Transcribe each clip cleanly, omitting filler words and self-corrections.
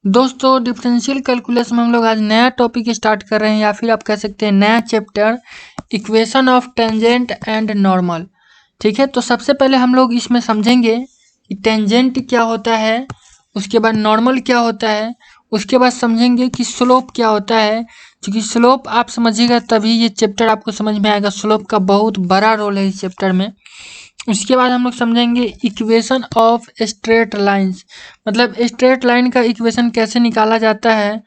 दोस्तों differential calculus में हम लोग आज नया टॉपिक स्टार्ट कर रहे हैं या फिर आप कह सकते हैं नया chapter equation of tangent and normal. ठीक है, तो सबसे पहले हम लोग इसमें समझेंगे कि टेंजेंट क्या होता है, उसके बाद नॉर्मल क्या होता है, उसके बाद समझेंगे कि स्लोप क्या होता है। क्योंकि स्लोप आप समझिएगा तभी ये चैप्टर आपको समझ में आएगा। स्लोप का बहुत बड़ा रोल है इस चैप्टर में। उसके बाद हम लोग समझेंगे इक्वेशन ऑफ स्ट्रेट लाइंस, मतलब स्ट्रेट लाइन का इक्वेशन कैसे निकाला जाता है,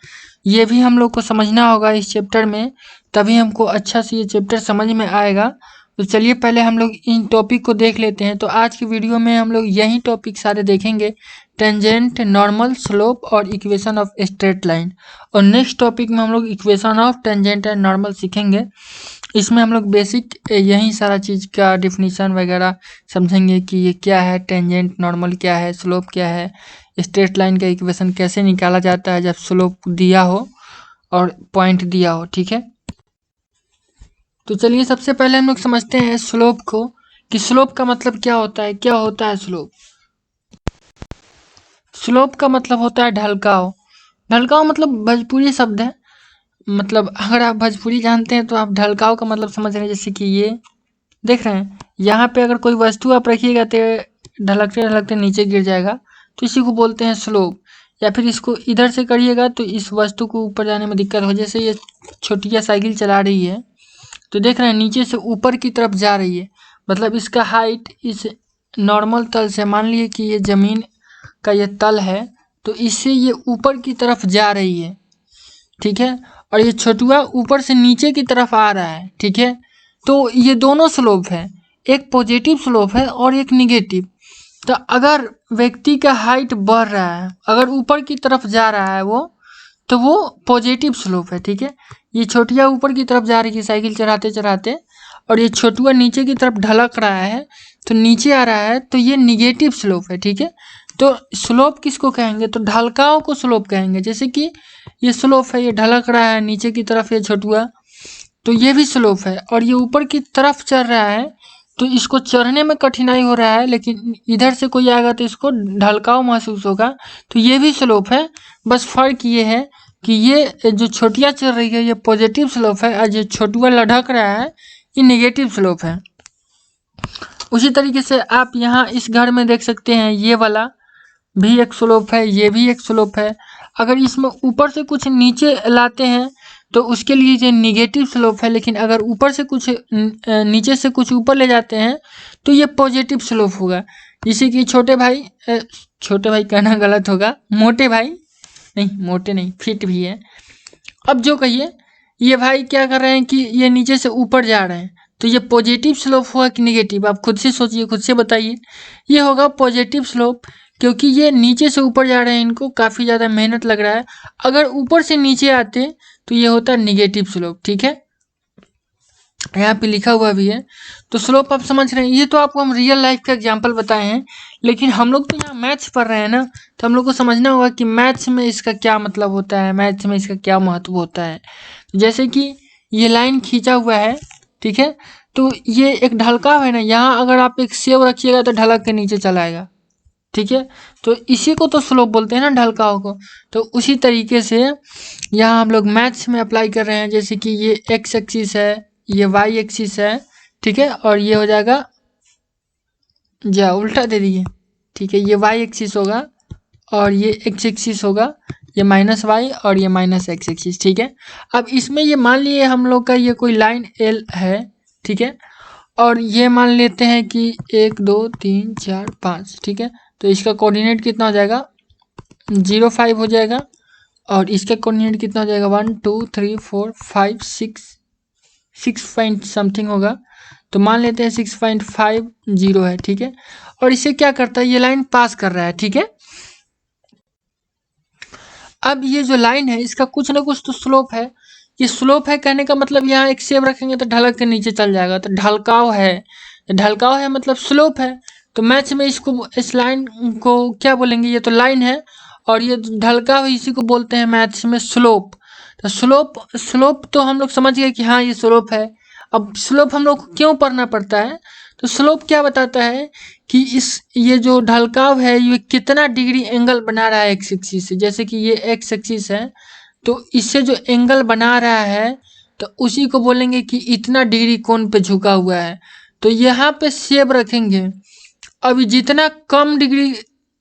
ये भी हम लोग को समझना होगा इस चैप्टर में, तभी हमको अच्छा से ये चैप्टर समझ में आएगा। तो चलिए पहले हम लोग इन टॉपिक को देख लेते हैं। तो आज की वीडियो में हम लोग यही टॉपिक सारे देखेंगे, टेंजेंट, नॉर्मल, स्लोप और इक्वेशन ऑफ स्ट्रेट लाइन। और नेक्स्ट टॉपिक में हम लोग equation of tangent and normal सीखेंगे। इसमें हम लोग बेसिक यही सारा चीज़ का डिफिनीशन वगैरह समझेंगे कि ये क्या है, टेंजेंट, नॉर्मल क्या है, स्लोप क्या है, स्ट्रेट लाइन का इक्वेशन कैसे निकाला जाता है जब स्लोप दिया हो और पॉइंट दिया हो। ठीक है, तो चलिए सबसे पहले हम लोग समझते हैं स्लोप को, कि स्लोप का मतलब क्या होता है। क्या होता है स्लोप? स्लोप का मतलब होता है ढलकाव। ढलकाव मतलब भोजपुरी शब्द है, मतलब अगर आप भोजपुरी जानते हैं तो आप ढलकाव का मतलब समझ रहे हैं। जैसे कि ये देख रहे हैं, यहाँ पे अगर कोई वस्तु आप रखिएगा तो ढलकते ढलकते नीचे गिर जाएगा, तो इसी को बोलते हैं स्लोप। या फिर इसको इधर से करिएगा तो इस वस्तु को ऊपर जाने में दिक्कत हो। जैसे ये छोटिया साइकिल चला रही है तो देख रहे हैं नीचे से ऊपर की तरफ जा रही है, मतलब इसका हाइट इस नॉर्मल तल से, मान लिए कि ये ज़मीन का ये तल है, तो इससे ये ऊपर की तरफ जा रही है। ठीक है, और ये छोटुआ ऊपर से नीचे की तरफ आ रहा है। ठीक है, तो ये दोनों स्लोप है, एक पॉजिटिव स्लोप है और एक निगेटिव। तो अगर व्यक्ति का हाइट बढ़ रहा है, अगर ऊपर की तरफ जा रहा है वो, तो वो पॉजिटिव स्लोप है। ठीक है, ये छोटिया ऊपर की तरफ जा रही है साइकिल चलाते चलाते, और ये छोटुआ नीचे की तरफ ढलक रहा है, तो नीचे आ रहा है, तो ये निगेटिव स्लोप है। ठीक है, तो स्लोप किसको कहेंगे? तो ढलकाव को स्लोप कहेंगे। जैसे कि ये स्लोप है, ये ढलक रहा है नीचे की तरफ ये छोटुआ, तो ये भी स्लोप है। और ये ऊपर की तरफ चढ़ रहा है, तो इसको चढ़ने में कठिनाई हो रहा है, लेकिन इधर से कोई आएगा तो इसको ढलकाव महसूस होगा, तो ये भी स्लोप है। बस फर्क ये है कि ये जो छोटिया चल रही है ये पॉजिटिव स्लोप है, और जो छोटुआ लढ़क रहा है ये नेगेटिव स्लोप है। उसी तरीके से आप यहाँ इस घर में देख सकते हैं, ये वाला भी एक स्लोप है, ये भी एक स्लोप है। अगर इसमें ऊपर से कुछ नीचे लाते हैं तो उसके लिए ये निगेटिव स्लोप है, लेकिन अगर ऊपर से कुछ नीचे से कुछ ऊपर ले जाते हैं तो ये पॉजिटिव स्लोप होगा। जैसे कि छोटे भाई कहना गलत होगा, मोटे भाई नहीं, मोटे नहीं, फिट भी है। अब जो कहिए, ये भाई क्या कर रहे हैं कि ये नीचे से ऊपर जा रहे हैं, तो ये पॉजिटिव स्लोप हुआ कि निगेटिव? आप खुद से सोचिए, खुद से बताइए। ये होगा पॉजिटिव स्लोप, क्योंकि ये नीचे से ऊपर जा रहे हैं, इनको काफ़ी ज़्यादा मेहनत लग रहा है। अगर ऊपर से नीचे आते तो ये होता निगेटिव स्लोप। ठीक है, यहाँ पे लिखा हुआ भी है। तो स्लोप आप समझ रहे हैं। ये तो आपको हम रियल लाइफ का एग्जांपल बताए हैं, लेकिन हम लोग तो यहाँ मैथ्स पढ़ रहे हैं ना, तो हम लोग को समझना होगा कि मैथ्स में इसका क्या मतलब होता है, मैथ्स में इसका क्या महत्व होता है। जैसे कि ये लाइन खींचा हुआ है, ठीक है, तो ये एक ढलकाव है ना, यहाँ अगर आप एक सेव रखिएगा तो ढलक के नीचे चला आएगा। ठीक है, तो इसी को तो स्लोप बोलते हैं ना, ढलकाव को। तो उसी तरीके से यहाँ हम लोग मैथ्स में अप्लाई कर रहे हैं। जैसे कि ये एक्स एक्सिस है, ये वाई एक्सिस है, ठीक है, और ये हो जाएगा, जा उल्टा दे दिए। ठीक है, ये वाई एक्सिस होगा और ये एक्स एक्सिस होगा, ये माइनस वाई और ये माइनस एक्स एक्सिस। ठीक है, अब इसमें ये मान लिए हम लोग का ये कोई लाइन एल है, ठीक है, और ये मान लेते हैं कि 1 2 3 4 5, ठीक है, तो इसका कोऑर्डिनेट कितना हो जाएगा? 0 5 हो जाएगा, और इसका कोऑर्डिनेट कितना हो जाएगा? 1 2 3 4 5 6 पॉइंट समथिंग होगा, तो मान लेते हैं 6.50 है। ठीक है, और इसे क्या करता है, ये लाइन पास कर रहा है। ठीक है, अब ये जो लाइन है इसका कुछ ना कुछ तो स्लोप है। ये स्लोप है कहने का मतलब यहाँ एक सेव रखेंगे तो ढलक के नीचे चल जाएगा, तो ढलकाव है। ढलकाव है मतलब स्लोप है। तो मैथ्स में इसको, इस लाइन को क्या बोलेंगे? ये तो लाइन है, और ये ढलकाव, इसी को बोलते हैं मैथ्स में स्लोप। तो स्लोप तो हम लोग समझ गए कि हाँ ये स्लोप है। अब स्लोप हम लोग को क्यों पढ़ना पड़ता है? तो स्लोप क्या बताता है कि ये जो ढलकाव है ये कितना डिग्री एंगल बना रहा है एक्स एक्सिस से। जैसे कि ये एक्स एक्सिस है तो इससे जो एंगल बना रहा है तो उसी को बोलेंगे कि इतना डिग्री कोण पे झुका हुआ है। तो यहाँ पे सेव रखेंगे। अभी जितना कम डिग्री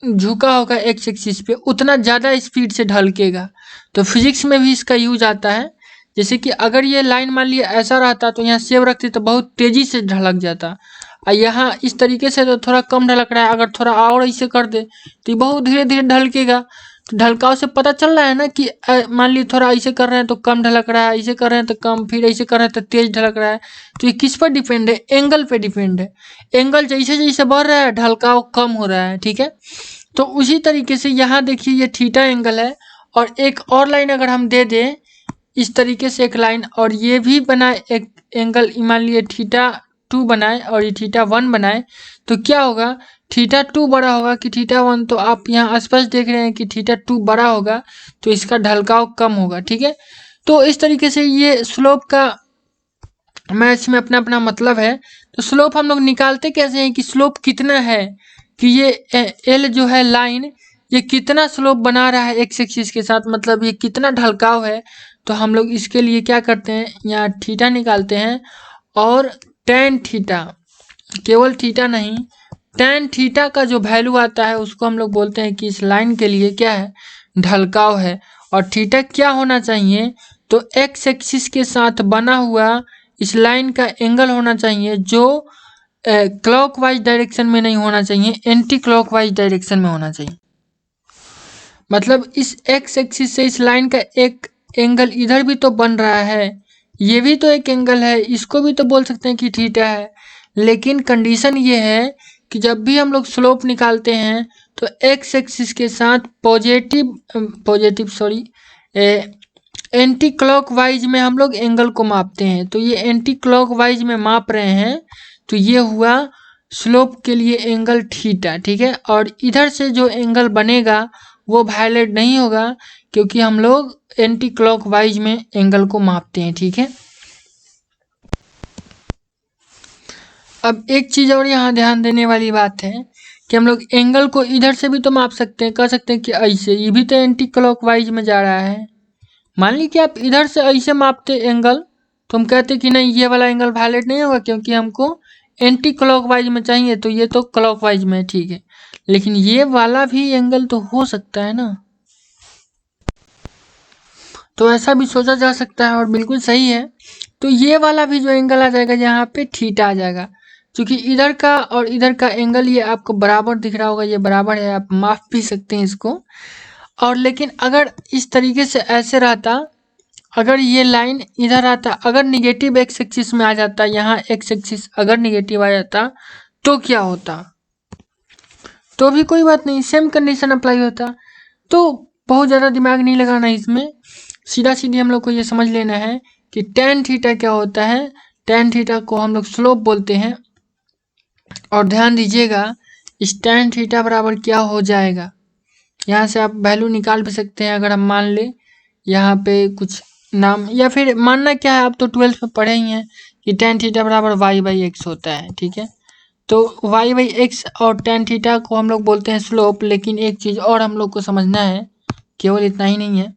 झुका होगा एक्स एक्सिस पे उतना ज़्यादा स्पीड से ढलकेगा। तो फिजिक्स में भी इसका यूज आता है। जैसे कि अगर ये लाइन मान लिया ऐसा रहता तो यहाँ सेव रखते तो बहुत तेज़ी से ढलक जाता, और यहाँ इस तरीके से तो थोड़ा कम ढलक रहा है। अगर थोड़ा और ऐसे कर दे तो ये बहुत धीरे धीरे ढलकेगा। तो ढलकाव से पता चल रहा है ना कि मान ली थोड़ा ऐसे कर रहे हैं तो कम ढलक रहा है, ऐसे कर रहे हैं तो कम, फिर ऐसे कर रहे हैं तो तेज ढलक रहा है। तो ये किस पर डिपेंड है? एंगल पे डिपेंड है। एंगल जैसे जैसे बढ़ रहा है ढलकाव कम हो रहा है। ठीक है, तो उसी तरीके से यहाँ देखिए ये थीटा एंगल है, और एक और लाइन अगर हम दे दें इस तरीके से एक लाइन, और ये भी बनाए एक एंगल, मान लिए थीटा 2 बनाए और ये थीटा 1 बनाए, तो क्या होगा? थीटा 2 बड़ा होगा कि थीटा 1? तो आप यहाँ स्पष्ट देख रहे हैं कि थीटा 2 बड़ा होगा तो इसका ढलकाव कम होगा। ठीक है, तो इस तरीके से ये स्लोप का मैथ्स में अपना अपना मतलब है। तो स्लोप हम लोग निकालते कैसे हैं कि स्लोप कितना है, कि ये एल जो है लाइन ये कितना स्लोप बना रहा है एक्स एक्सिस के साथ, मतलब ये कितना ढलकाव है। तो हम लोग इसके लिए क्या करते हैं, यहाँ थीटा निकालते हैं और टेन थीटा, केवल थीटा नहीं, टेन थीटा का जो वैल्यू आता है उसको हम लोग बोलते हैं कि इस लाइन के लिए क्या है, ढलकाव है। और थीटा क्या होना चाहिए? तो एक्स एक्सिस के साथ बना हुआ इस लाइन का एंगल होना चाहिए जो क्लॉकवाइज डायरेक्शन में नहीं होना चाहिए, एंटी क्लॉकवाइज डायरेक्शन में होना चाहिए। मतलब इस एक्स एक्सिस से इस लाइन का एक एंगल इधर भी तो बन रहा है, ये भी तो एक एंगल है, इसको भी तो बोल सकते हैं कि थीटा है। लेकिन कंडीशन ये है कि जब भी हम लोग स्लोप निकालते हैं तो एक्स एक्सिस के साथ एंटी क्लॉकवाइज में हम लोग एंगल को मापते हैं। तो ये एंटी क्लॉकवाइज में माप रहे हैं, तो ये हुआ स्लोप के लिए एंगल थीटा। ठीक है, और इधर से जो एंगल बनेगा वो वायलेट नहीं होगा क्योंकि हम लोग एंटी क्लॉकवाइज में एंगल को मापते हैं। ठीक है, अब एक चीज़ और यहाँ ध्यान देने वाली बात है कि हम लोग एंगल को इधर से भी तो माप सकते हैं, कह सकते हैं कि ऐसे, ये भी तो एंटी क्लॉकवाइज में जा रहा है। मान ली कि आप इधर से ऐसे मापते एंगल तो हम कहते कि नहीं ये वाला एंगल वायलेट नहीं होगा क्योंकि हमको एंटी क्लॉकवाइज में चाहिए, तो ये तो क्लॉकवाइज में। ठीक है, लेकिन ये वाला भी एंगल तो हो सकता है ना, तो ऐसा भी सोचा जा सकता है और बिल्कुल सही है। तो ये वाला भी जो एंगल आ जाएगा यहाँ पे थीटा आ जाएगा, क्योंकि इधर का और इधर का एंगल ये आपको बराबर दिख रहा होगा, ये बराबर है, आप माप भी सकते हैं इसको। और लेकिन अगर इस तरीके से ऐसे रहता, अगर ये लाइन इधर आता, अगर निगेटिव एक्स एक्सिस में आ जाता, यहाँ एक्स एक्सिस अगर निगेटिव आ जाता तो क्या होता? तो भी कोई बात नहीं, सेम कंडीशन अप्लाई होता। तो बहुत ज़्यादा दिमाग नहीं लगाना इसमें, सीधा सीधी हम लोग को ये समझ लेना है कि टेन थीटा क्या होता है। टेन थीटा को हम लोग स्लोप बोलते हैं। और ध्यान दीजिएगा इस टेन थीटा बराबर क्या हो जाएगा, यहाँ से आप वैल्यू निकाल भी सकते हैं। अगर हम मान ले यहाँ पे कुछ नाम, या फिर मानना क्या है, आप तो 12th में पढ़े ही हैं कि टेन थीटा बराबर y/x होता है। ठीक है, तो y/x और टेन थीटा को हम लोग बोलते हैं स्लोप। लेकिन एक चीज़ और हम लोग को समझना है, केवल इतना ही नहीं है,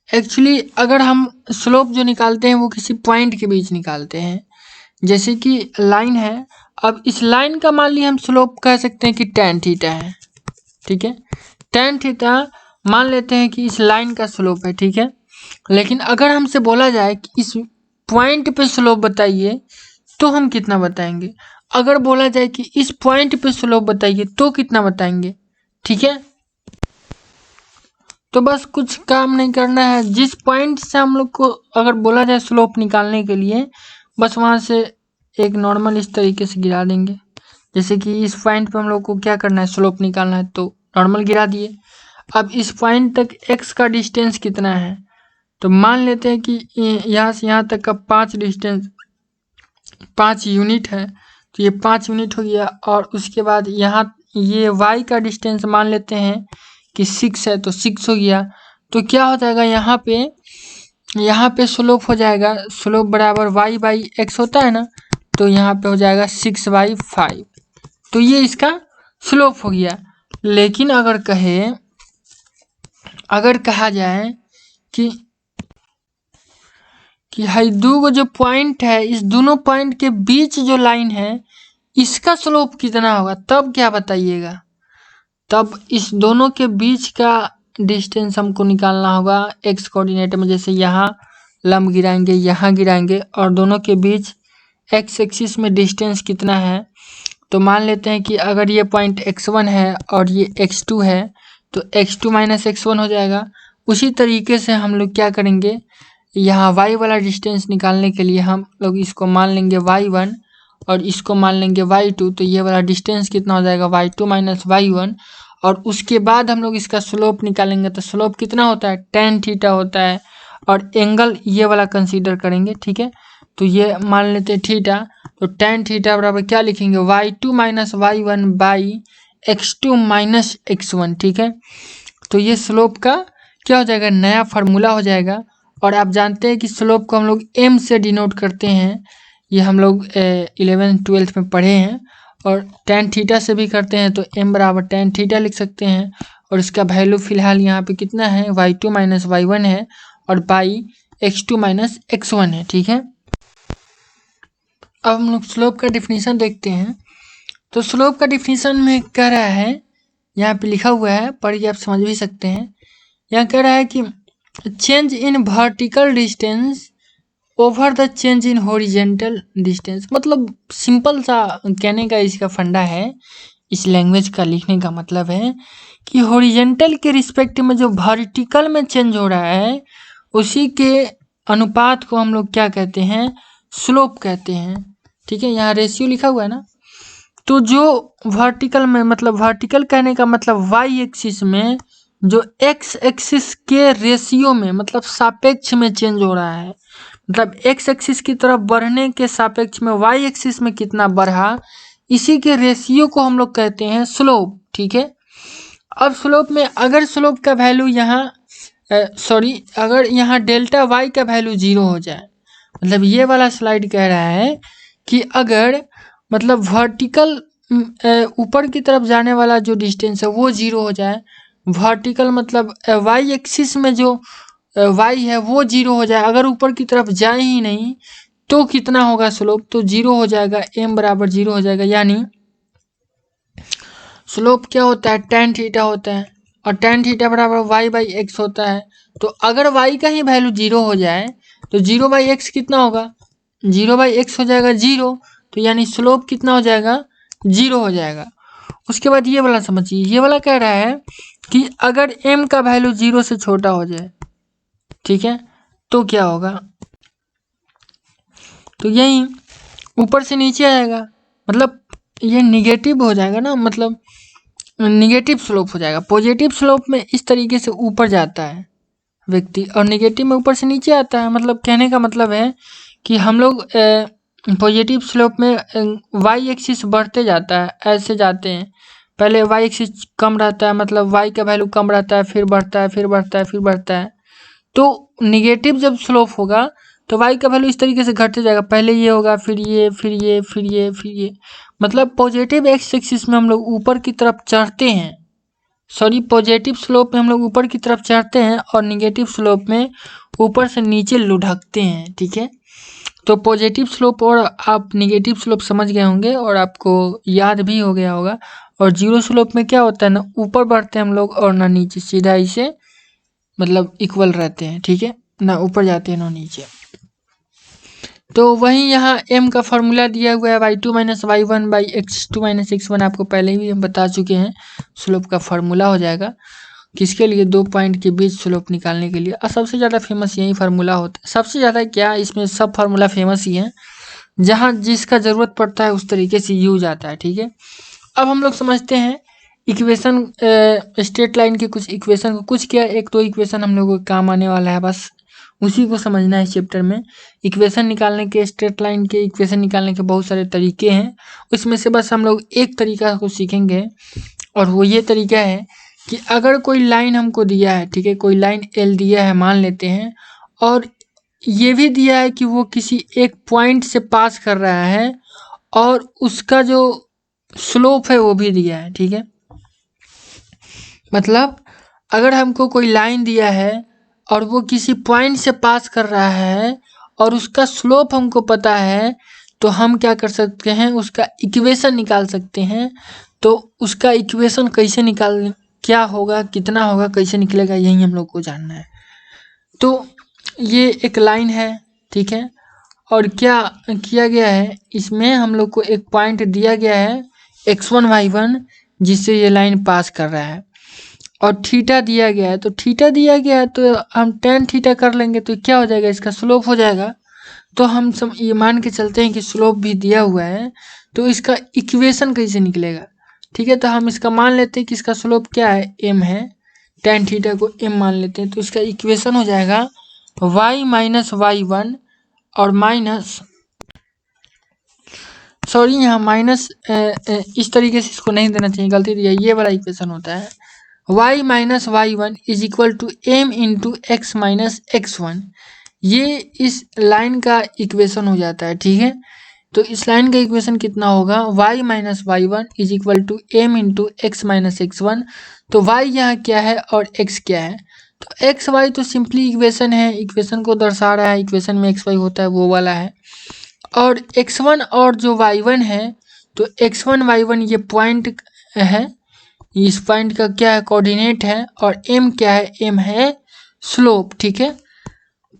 एक्चुअली अगर हम स्लोप जो निकालते हैं वो किसी पॉइंट के बीच निकालते हैं। जैसे कि लाइन है, अब इस लाइन का मान ली हम स्लोप कह सकते हैं कि टेन थीटा है। ठीक है, टेन थीटा मान लेते हैं कि इस लाइन का स्लोप है। ठीक है, लेकिन अगर हमसे बोला जाए कि इस पॉइंट पे स्लोप बताइए तो हम कितना बताएंगे? अगर बोला जाए कि इस पॉइंट पे स्लोप बताइए तो कितना बताएंगे? ठीक है, तो बस कुछ काम नहीं करना है, जिस पॉइंट से हम लोग को अगर बोला जाए स्लोप निकालने के लिए, बस वहाँ से एक नॉर्मल इस तरीके से गिरा देंगे। जैसे कि इस पॉइंट पे हम लोग को क्या करना है, स्लोप निकालना है, तो नॉर्मल गिरा दिए। अब इस पॉइंट तक x का डिस्टेंस कितना है, तो मान लेते हैं कि यहाँ से यहाँ तक का 5 यूनिट है, तो ये 5 यूनिट हो गया। और उसके बाद यहाँ ये y का डिस्टेंस मान लेते हैं कि 6 है, तो 6 हो गया। तो क्या हो जाएगा यहाँ पे स्लोप हो जाएगा, स्लोप बराबर y/x होता है ना, तो यहाँ पे हो जाएगा 6/5। तो ये इसका स्लोप हो गया। लेकिन अगर कहा जाए कि हाई दो जो पॉइंट है, इस दोनों पॉइंट के बीच जो लाइन है इसका स्लोप कितना होगा, तब क्या बताइएगा। तब इस दोनों के बीच का डिस्टेंस हमको निकालना होगा एक्स कोऑर्डिनेट में। जैसे यहाँ लंब गिराएंगे, यहाँ गिराएंगे, और दोनों के बीच एक्स एक्सिस में डिस्टेंस कितना है। तो मान लेते हैं कि अगर ये पॉइंट x1 है और ये x2 है, तो x2 माइनस x1 हो जाएगा। उसी तरीके से हम लोग क्या करेंगे, यहाँ y वाला डिस्टेंस निकालने के लिए हम लोग इसको मान लेंगे y1 और इसको मान लेंगे y2। तो ये वाला डिस्टेंस कितना हो जाएगा, y2 माइनस y1। और उसके बाद हम लोग इसका स्लोप निकालेंगे। तो स्लोप कितना होता है, tan थीटा होता है। और एंगल ये वाला कंसीडर करेंगे, ठीक है। तो ये मान लेते हैं थीटा। तो tan थीटा बराबर क्या लिखेंगे, y2 minus y1 by x2 minus x1, ठीक है। तो ये स्लोप का क्या हो जाएगा, नया फार्मूला हो जाएगा। और आप जानते हैं कि स्लोप को हम लोग m से डिनोट करते हैं। ये हम लोग 11th-12th में पढ़े हैं। और tan थीटा से भी करते हैं, तो m बराबर tan थीटा लिख सकते हैं। और इसका वैल्यू फिलहाल यहाँ पे कितना है, y2 माइनस y1 है और बाई x2 माइनस x1 है, ठीक है। अब हम लोग स्लोप का डिफिनीशन देखते हैं। तो स्लोप का डिफिनीशन में कह रहा है, यहाँ पे लिखा हुआ है, पढ़िए आप समझ भी सकते हैं। यहाँ कह रहा है कि change in vertical distance over the change in horizontal distance. मतलब सिंपल सा कहने का इसका फंडा है। इस लैंग्वेज का लिखने का मतलब है कि हॉरिजेंटल के रिस्पेक्ट में जो वर्टिकल में चेंज हो रहा है उसी के अनुपात को हम लोग क्या कहते हैं, स्लोप कहते हैं, ठीक है। यहाँ रेशियो लिखा हुआ है ना। तो जो वर्टिकल में, मतलब वर्टिकल कहने का मतलब वाई एक्सिस में जो एक्स एक्सिस के रेशियो में, मतलब सापेक्ष में चेंज हो रहा है। मतलब एक्स एक्सिस की तरफ बढ़ने के सापेक्ष में वाई एक्सिस में कितना बढ़ा, इसी के रेशियो को हम लोग कहते हैं स्लोप, ठीक है। अब स्लोप में अगर स्लोप का वैल्यू यहाँ अगर यहाँ डेल्टा वाई का वैल्यू 0 हो जाए, मतलब ये वाला स्लाइड कह रहा है कि अगर मतलब वर्टिकल ऊपर की तरफ जाने वाला जो डिस्टेंस है वो 0 हो जाए, वर्टिकल मतलब वाई एक्सिस में जो वाई है वो 0 हो जाए, अगर ऊपर की तरफ जाए ही नहीं, तो कितना होगा स्लोप, तो 0 हो जाएगा, m बराबर 0 हो जाएगा। यानी स्लोप क्या होता है, tan थीटा होता है। और tan थीटा बराबर y बाई एक्स होता है। तो अगर y का ही वैल्यू 0 हो जाए तो 0 बाई एक्स कितना होगा, 0 बाई एक्स हो जाएगा 0। तो यानी स्लोप कितना हो जाएगा, 0 हो जाएगा। उसके बाद ये वाला समझिए, ये वाला कह रहा है कि अगर m का वैल्यू 0 से छोटा हो जाए, ठीक है, तो क्या होगा, तो यही ऊपर से नीचे आएगा, मतलब ये निगेटिव हो जाएगा ना, मतलब निगेटिव स्लोप हो जाएगा। पॉजिटिव स्लोप में इस तरीके से ऊपर जाता है व्यक्ति, और निगेटिव में ऊपर से नीचे आता है। मतलब कहने का मतलब है कि हम लोग पॉजिटिव स्लोप में वाई एक्सिस बढ़ते जाता है, ऐसे जाते हैं। पहले वाई एक्सिस कम रहता है, मतलब वाई का वैल्यू कम रहता है, फिर बढ़ता है, फिर बढ़ता है, फिर बढ़ता है। तो निगेटिव जब स्लोप होगा तो वाई का वैल्यू इस तरीके से घटते जाएगा, पहले ये होगा, फिर ये, फिर ये, फिर ये, फिर ये। मतलब पॉजिटिव एक्स एक्सिस में हम लोग ऊपर की तरफ चढ़ते हैं, पॉजिटिव स्लोप में हम लोग ऊपर की तरफ चढ़ते हैं और निगेटिव स्लोप में ऊपर से नीचे लुढ़कते हैं, ठीक है। तो पॉजिटिव स्लोप और आप निगेटिव स्लोप समझ गए होंगे और आपको याद भी हो गया होगा। और जीरो स्लोप में क्या होता है ना, ऊपर बढ़ते हैं हम लोग और ना नीचे, सीधा इसे मतलब इक्वल रहते हैं, ठीक है, ना ऊपर जाते हैं ना नीचे। तो वहीं यहाँ m का फॉर्मूला दिया हुआ है y2 minus y1 by x2 minus x1, आपको पहले ही हम बता चुके हैं। स्लोप का फॉर्मूला हो जाएगा किसके लिए, दो पॉइंट के बीच स्लोप निकालने के लिए। और सबसे ज़्यादा फेमस यही फार्मूला होता है। सबसे ज़्यादा क्या, इसमें सब फार्मूला फेमस ही है, जहाँ जिसका ज़रूरत पड़ता है उस तरीके से यूज आता है, ठीक है। अब हम लोग समझते हैं इक्वेशन, स्ट्रेट लाइन के कुछ इक्वेशन को, कुछ क्या एक दो इक्वेशन हम लोगों को काम आने वाला है, बस उसी को समझना है इस चैप्टर में। इक्वेशन निकालने के, स्ट्रेट लाइन के इक्वेशन निकालने के बहुत सारे तरीके हैं, उसमें से बस हम लोग एक तरीका को सीखेंगे। और वो ये तरीका है कि अगर कोई लाइन हमको दिया है, ठीक है, कोई लाइन एल दिया है मान लेते हैं, और ये भी दिया है कि वो किसी एक पॉइंट से पास कर रहा है और उसका जो स्लोप है वो भी दिया है, ठीक है। मतलब अगर हमको कोई लाइन दिया है और वो किसी पॉइंट से पास कर रहा है और उसका स्लोप हमको पता है, तो हम क्या कर सकते हैं, उसका इक्वेशन निकाल सकते हैं। तो उसका इक्वेशन कैसे निकाल, क्या होगा, कितना होगा, कैसे निकलेगा, यही हम लोग को जानना है। तो ये एक लाइन है, ठीक है। और क्या किया गया है, इसमें हम लोग को एक पॉइंट दिया गया है x1 y1, जिससे ये लाइन पास कर रहा है, और थीटा दिया गया है। तो थीटा दिया गया है तो हम टेन थीटा कर लेंगे, तो क्या हो जाएगा, इसका स्लोप हो जाएगा। तो हम ये मान के चलते हैं कि स्लोप भी दिया हुआ है, तो इसका इक्वेशन कैसे निकलेगा, ठीक है। तो हम इसका मान लेते हैं कि इसका स्लोप क्या है, m है, टेन थीटा को m मान लेते हैं। तो इसका इक्वेशन हो जाएगा y माइनस y1 और माइनस, सॉरी यहाँ माइनस इस तरीके से इसको नहीं देना चाहिए, गलती दिया, ये वाला इक्वेशन होता है y minus y1 is equal to m into x minus x1। ये इस लाइन का इक्वेशन हो जाता है, ठीक है। तो इस लाइन का इक्वेशन कितना होगा, y minus y1 is equal to m into x minus x1। तो y यहाँ क्या है और x क्या है, तो एक्स वाई तो सिंपली इक्वेशन है, इक्वेशन को दर्शा रहा है, इक्वेशन में एक्स वाई होता है वो वाला है। और x1 और जो y1 है, तो x1 y1 ये पॉइंट है, इस पॉइंट का क्या है, कोऑर्डिनेट है, और m क्या है, m है स्लोप, ठीक है।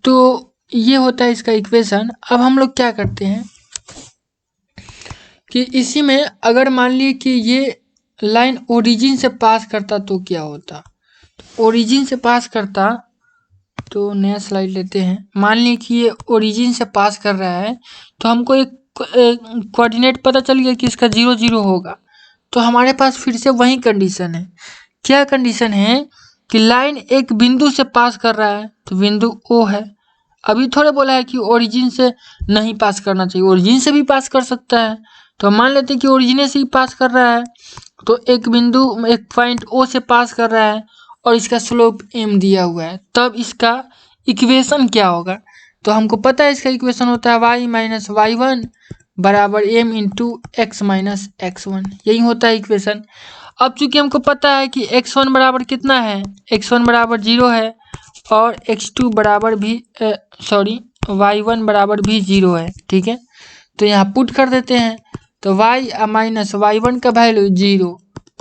तो ये होता है इसका इक्वेशन। अब हम लोग क्या करते हैं कि इसी में अगर मान लिए कि ये लाइन ओरिजिन से पास करता तो क्या होता, ओरिजिन से पास करता, तो नया स्लाइड लेते हैं। मान लीजिए कि ये ओरिजिन से पास कर रहा है, तो हमको एक कोऑर्डिनेट पता चल गया कि इसका 0 0 होगा। तो हमारे पास फिर से वही कंडीशन है, क्या कंडीशन है कि लाइन एक बिंदु से पास कर रहा है, तो बिंदु O है। अभी थोड़े बोला है कि ओरिजिन से नहीं पास करना चाहिए, ओरिजिन से भी पास कर सकता है। तो हम मान लेते हैं कि ओरिजिन से ही पास कर रहा है, तो एक बिंदु, एक पॉइंट O से पास कर रहा है और इसका स्लोप m दिया हुआ है, तब इसका इक्वेशन क्या होगा। तो हमको पता है इसका इक्वेशन होता है y माइनस y1 बराबर m into x minus x1, यही होता है इक्वेशन। अब चूंकि हमको पता है कि x1 बराबर कितना है, x1 बराबर 0 है और x2 बराबर भी y1 बराबर भी 0 है, ठीक है। तो यहाँ पुट कर देते हैं, तो y माइनस y1 का वैल्यू 0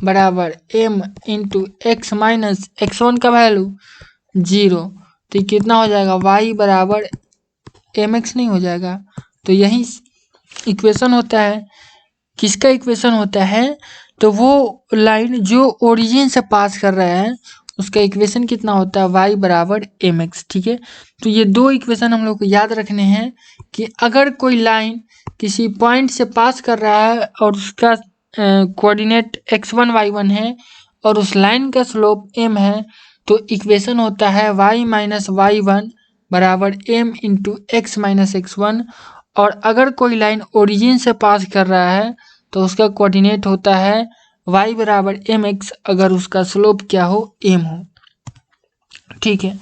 बराबर m into x minus x1 का वैल्यू 0। तो कितना हो जाएगा, y बराबर mx नहीं हो जाएगा। तो यही इक्वेशन होता है, किसका इक्वेशन होता है, तो वो लाइन जो ओरिजिन से पास कर रहा है उसका इक्वेशन कितना होता है, y बराबर mx, ठीक है। तो ये दो इक्वेशन हम लोग को याद रखने हैं कि अगर कोई लाइन किसी पॉइंट से पास कर रहा है और उसका कोऑर्डिनेट x1 y1 है और उस लाइन का स्लोप m है, तो इक्वेशन होता है y माइनस y1 बराबर m into x minus x1। और अगर कोई लाइन ओरिजिन से पास कर रहा है तो उसका कोऑर्डिनेट होता है y बराबर mx, अगर उसका स्लोप क्या हो, m हो, ठीक है।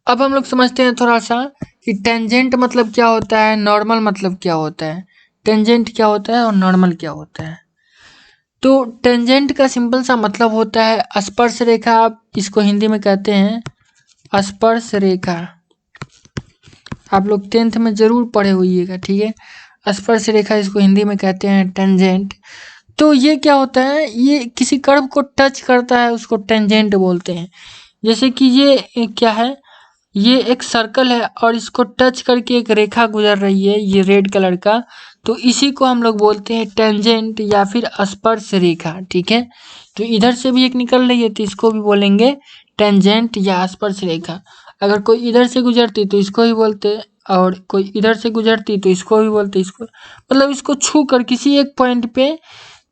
अब हम लोग समझते हैं थोड़ा सा कि टेंजेंट मतलब क्या होता है, नॉर्मल मतलब क्या होता है, टेंजेंट क्या होता है और नॉर्मल क्या होता है। तो टेंजेंट का सिंपल सा मतलब होता है स्पर्श रेखा, आप इसको हिंदी में कहते हैं स्पर्श रेखा, आप लोग 10th में जरूर पढ़े होइएगा, ठीक है। स्पर्श रेखा इसको हिंदी में कहते हैं टेंजेंट। तो ये क्या होता है, ये किसी कर्व को टच करता है, उसको टेंजेंट बोलते हैं। जैसे कि ये क्या है, ये एक सर्कल है और इसको टच करके एक रेखा गुजर रही है, ये रेड कलर का, तो इसी को हम लोग बोलते हैं टेंजेंट या फिर स्पर्श रेखा, ठीक है। तो इधर से भी एक निकल रही है तो इसको भी बोलेंगे टेंजेंट या स्पर्श रेखा। अगर कोई इधर से गुजरती तो इसको ही बोलते, और कोई इधर से गुजरती तो इसको भी बोलते, इसको मतलब इसको छू कर किसी एक पॉइंट पे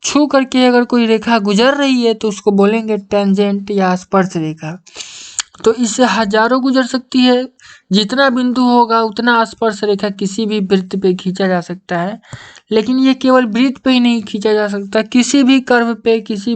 छू करके अगर कोई रेखा गुजर रही है तो उसको बोलेंगे टेंजेंट या स्पर्श रेखा। तो इससे हजारों गुजर सकती है, जितना बिंदु होगा उतना स्पर्श रेखा किसी भी वृत्त पे खींचा जा सकता है। लेकिन ये केवल वृत्त पे ही नहीं खींचा जा सकता, किसी भी कर्व पे, किसी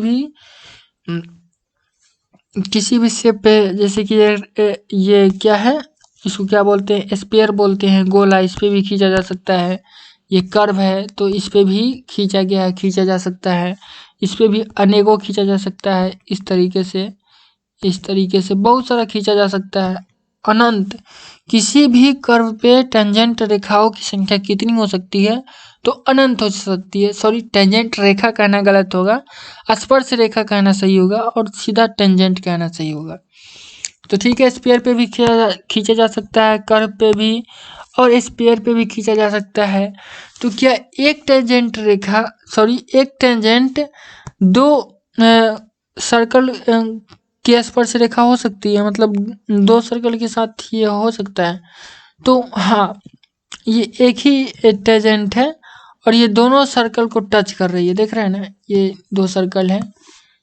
भी शेप पे, जैसे कि ये क्या है, इसको क्या बोलते हैं, स्फीयर बोलते हैं, गोला, इस पे भी खींचा जा सकता है, ये कर्व है तो इस पे भी खींचा गया है, खींचा जा सकता है। इस पे भी अनेकों खींचा जा सकता है। इस तरीके से बहुत सारा खींचा जा सकता है। अनंत किसी भी कर्व पे टेंजेंट रेखाओं की संख्या कितनी हो सकती है? तो अनंत हो सकती है। सॉरी, टेंजेंट रेखा कहना गलत होगा, स्पर्श रेखा कहना सही होगा और सीधा टेंजेंट कहना सही होगा। तो ठीक है, स्फीयर पे भी खींचा जा सकता है, कर्व पे भी और स्फीयर पे भी खींचा जा सकता है। तो क्या एक टेंजेंट दो सर्कल की स्पर्श रेखा हो सकती है? मतलब दो सर्कल के साथ ये हो सकता है? तो हाँ, ये एक ही टेंजेंट है और ये दोनों सर्कल को टच कर रही है। देख रहे हैं ना, ये दो सर्कल है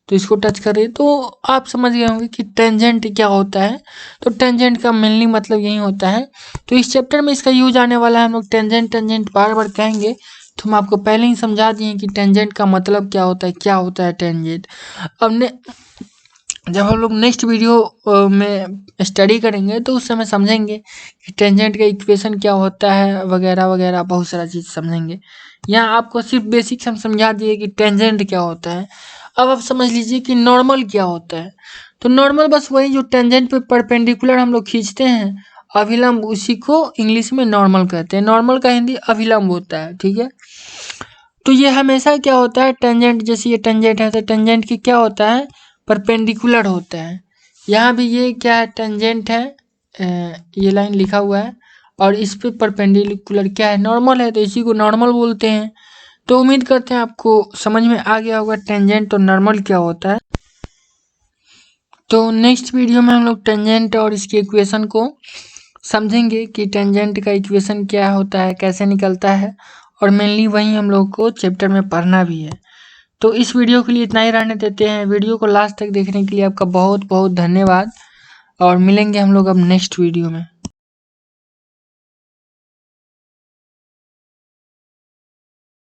तो इसको टच कर रही है। तो आप समझ गए होंगे कि टेंजेंट क्या होता है। तो टेंजेंट का मेनली मतलब यही होता है। तो इस चैप्टर में इसका यूज आने वाला है। हम लोग टेंजेंट बार बार कहेंगे, तो हम आपको पहले ही समझा दिए कि टेंजेंट का मतलब क्या होता है टेंजेंट। अब जब हम लोग नेक्स्ट वीडियो में स्टडी करेंगे तो उस समय समझेंगे कि टेंजेंट का इक्वेशन क्या होता है, वगैरह वगैरह बहुत सारा चीज़ समझेंगे। यहाँ आपको सिर्फ बेसिक्स हम समझा दिए कि टेंजेंट क्या होता है। अब आप समझ लीजिए कि नॉर्मल क्या होता है। तो नॉर्मल बस वही जो टेंजेंट पे परपेंडिकुलर हम लोग खींचते हैं, अभिलंब, उसी को इंग्लिश में नॉर्मल कहते हैं। नॉर्मल का हिंदी अभिलंब होता है। ठीक है, तो ये हमेशा क्या होता है, टेंजेंट, जैसे ये टेंजेंट है तो टेंजेंट की क्या होता है, परपेंडिकुलर होता है। यहाँ भी ये क्या है, टेंजेंट है, ये लाइन लिखा हुआ है और इस पे परपेंडिकुलर क्या है, नॉर्मल है, तो इसी को नॉर्मल बोलते हैं। तो उम्मीद करते हैं आपको समझ में आ गया होगा टेंजेंट और नॉर्मल क्या होता है। तो नेक्स्ट वीडियो में हम लोग टेंजेंट और इसके इक्वेशन को समझेंगे कि टेंजेंट का इक्वेशन क्या होता है, कैसे निकलता है, और मेनली वही हम लोग को चैप्टर में पढ़ना भी है। तो इस वीडियो के लिए इतना ही रहने देते हैं। वीडियो को लास्ट तक देखने के लिए आपका बहुत बहुत धन्यवाद और मिलेंगे हम लोग अब नेक्स्ट वीडियो में।